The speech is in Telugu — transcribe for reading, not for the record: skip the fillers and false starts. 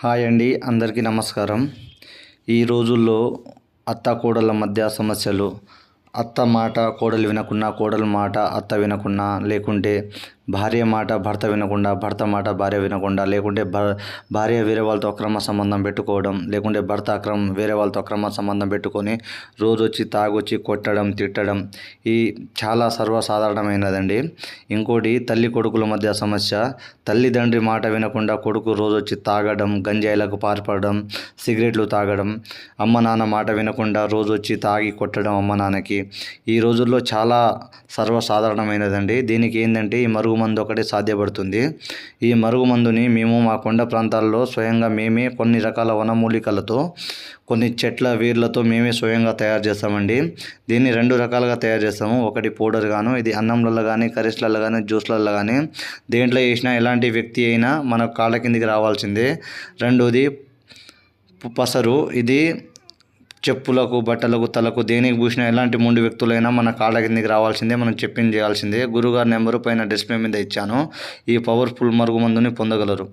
హాయ్ అండి, అందరికీ నమస్కారం. ఈ రోజుల్లో అత్త కోడళ్ళ మధ్య సమస్యలు. అత్త మాట కోడలు వినకున్నా, కోడలు మాట అత్త వినకున్నా, లేకుంటే భార్య మాట భర్త వినకుండా, భర్త మాట భార్య వినకుండా, లేకుంటే భార్య వేరే వాళ్ళతో అక్రమ సంబంధం పెట్టుకోవడం, లేకుంటే భర్త వేరే వాళ్ళతో అక్రమ సంబంధం పెట్టుకొని రోజు వచ్చి తాగొచ్చి కొట్టడం, తిట్టడం ఈ చాలా సర్వసాధారణమైనదండి. ఇంకోటి తల్లి కొడుకుల మధ్య సమస్య. తల్లిదండ్రి మాట వినకుండా కొడుకు రోజు వచ్చి తాగడం, గంజాయిలకు పాల్పడడం, సిగరెట్లు తాగడం, అమ్మ నాన్న మాట వినకుండా రోజు వచ్చి తాగి కొట్టడం అమ్మ నాన్నకి ఈ రోజుల్లో చాలా సర్వసాధారణమైనదండి. దీనికి ఏంటంటే ఈ మరుగుమందు ఒకటే సాధ్యపడుతుంది. ఈ మరుగుమందుని మేము మా కొండ ప్రాంతాల్లో స్వయంగా మేమే కొన్ని రకాల వనమూలికలతో, కొన్ని చెట్ల వేర్లతో మేమే స్వయంగా తయారు చేస్తామండి. దీన్ని 2 రకాలుగా తయారు చేస్తాము. ఒకటి పౌడర్ గాను, ఇది అన్నంలలో కానీ, కర్రీస్లలో కానీ, జ్యూస్లలో కానీ దేంట్లో వేసినా ఎలాంటి వ్యక్తి అయినా మన కాళ్ళ కిందికి రావాల్సిందే. రెండోది పసరు. ఇది చెప్పులకు, బట్టలకు, తలకు దేనికి పూసినా ఎలాంటి మొండి వ్యక్తులైనా మన కాళ్ళ కిందికి రావాల్సిందే. మనం చెప్పింది చేయాల్సిందే. గురుగారి నెంబరు పైన డిస్ప్లే మీద ఇచ్చాను. ఈ పవర్ఫుల్ మరుగుమందుని పొందగలరు.